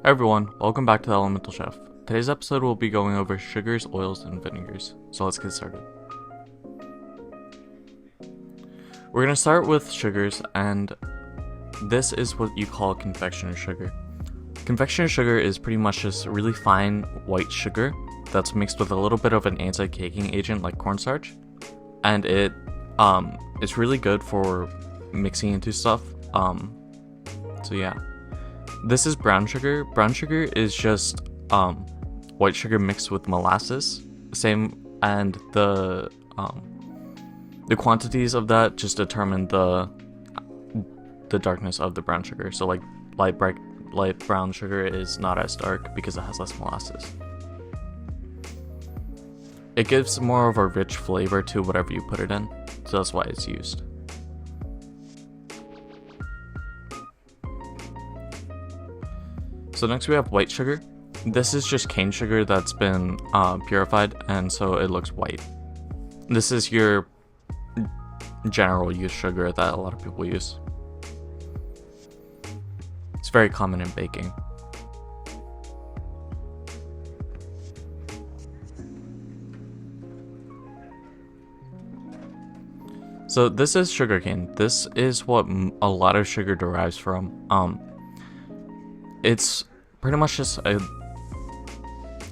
Hi everyone, welcome back to the Elemental Chef. Today's episode will be going over sugars, oils, and vinegars. So let's get started. We're going to start with sugars, and this is what you call confectioner sugar. Confectioner sugar is pretty much just really fine white sugar that's mixed with a little bit of an anti-caking agent like cornstarch, and it's really good for mixing into stuff. So yeah. This is brown sugar. Brown sugar is just white sugar mixed with molasses. And the quantities of that just determine the darkness of the brown sugar. So like light brown sugar is not as dark because it has less molasses. It gives more of a rich flavor to whatever you put it in, so that's why it's used. So next we have white sugar. This is just cane sugar that's been purified, and so it looks white. This is your general use sugar that a lot of people use. It's very common in baking. So this is sugarcane. This is what a lot of sugar derives from. It's pretty much just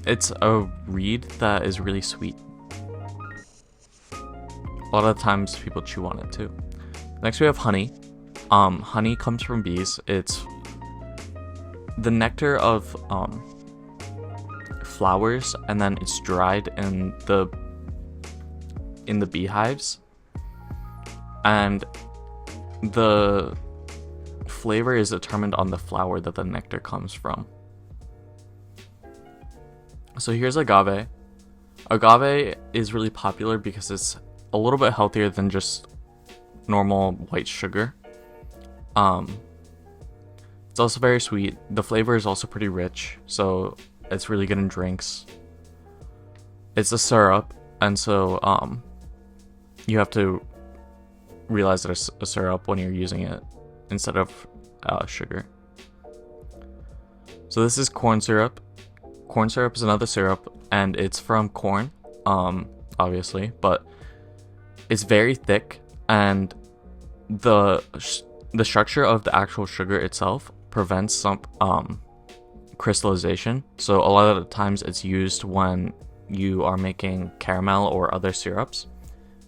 it's a reed that is really sweet. A lot of the times people chew on it too. Next we have honey. Honey comes from bees. It's the nectar of flowers, and then it's dried in the beehives, and the flavor is determined on the flower that the nectar comes from. So here's agave. Agave is really popular because it's a little bit healthier than just normal white sugar. It's also very sweet. The flavor is also pretty rich, so it's really good in drinks. It's a syrup, and so you have to realize that it's a syrup when you're using it instead of sugar. So this is corn syrup. Corn syrup is another syrup, and it's from corn, obviously, but it's very thick, and the structure of the actual sugar itself prevents some crystallization. So a lot of the times it's used when you are making caramel or other syrups,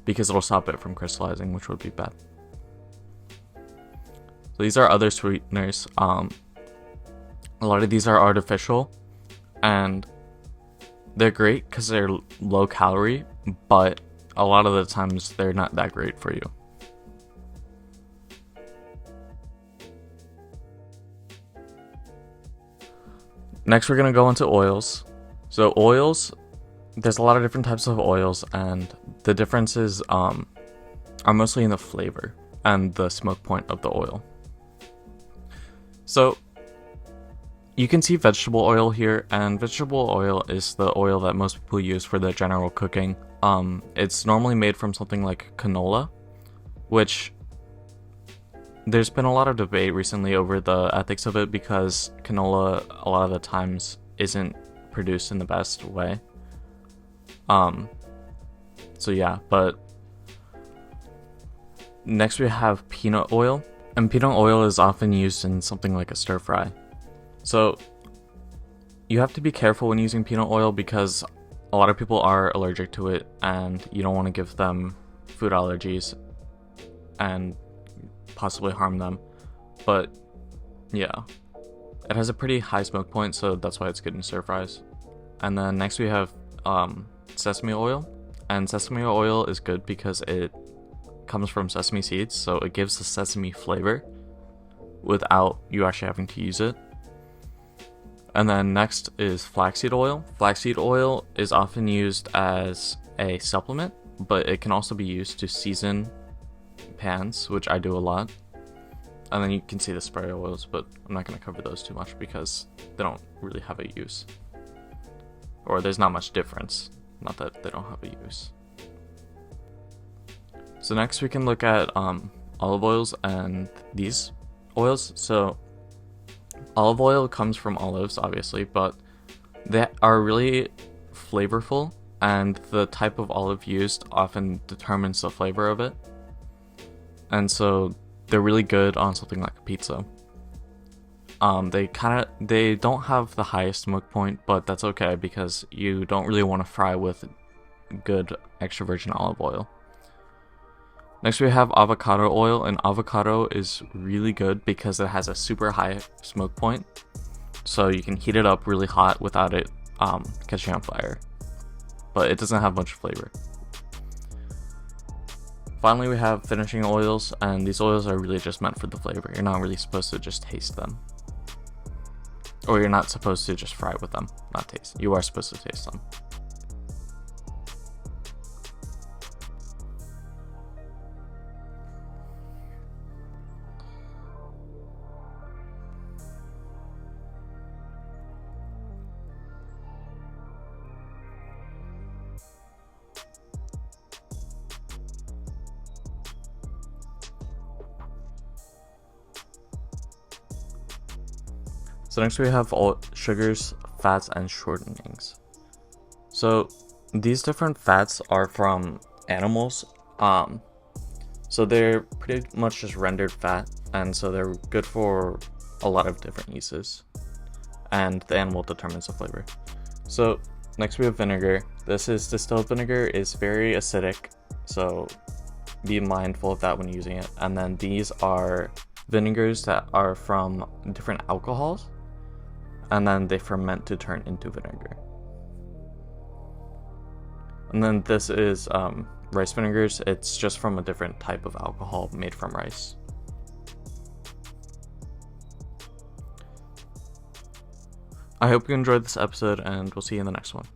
because it'll stop it from crystallizing, which would be bad. So these are other sweeteners. A lot of these are artificial, and they're great because they're low calorie, but a lot of the times they're not that great for you. Next we're going to go into oils. So oils, there's a lot of different types of oils, and the differences are mostly in the flavor and the smoke point of the oil. So you can see vegetable oil here, and vegetable oil is the oil that most people use for their general cooking. It's normally made from something like canola, which there's been a lot of debate recently over the ethics of it, because canola a lot of the times isn't produced in the best way. So yeah, but next we have peanut oil. And peanut oil is often used in something like a stir fry. So you have to be careful when using peanut oil, because a lot of people are allergic to it, and you don't want to give them food allergies and possibly harm them. But yeah, it has a pretty high smoke point, so that's why it's good in stir fries. And then next we have sesame oil. And sesame oil is good because it comes from sesame seeds, so it gives the sesame flavor without you actually having to use it. And then next is flaxseed oil. Flaxseed oil is often used as a supplement, but it can also be used to season pans, which I do a lot. And then you can see the spray oils, but I'm not going to cover those too much because they don't really have a use, or there's not much difference, not that they don't have a use. So next we can look at olive oils and these oils. So Olive oil comes from olives, obviously, but they are really flavorful, and the type of olive used often determines the flavor of it. And so they're really good on something like a pizza. They don't have the highest smoke point, but that's okay because you don't really want to fry with good extra virgin olive oil. Next we have avocado oil, and avocado is really good because it has a super high smoke point, so you can heat it up really hot without it catching on fire, but it doesn't have much flavor. Finally, we have finishing oils, and these oils are really just meant for the flavor. You're not really supposed to just taste them, or you're not supposed to just fry with them, not taste. You are supposed to taste them. So next we have all sugars, fats, and shortenings. So these different fats are from animals. So they're pretty much just rendered fat, and so they're good for a lot of different uses. And the animal determines the flavor. So next we have vinegar. This is distilled vinegar, is very acidic, so be mindful of that when using it. And then these are vinegars that are from different alcohols, and then they ferment to turn into vinegar. And then this is rice vinegars. It's just from a different type of alcohol made from rice. I hope you enjoyed this episode, and we'll see you in the next one.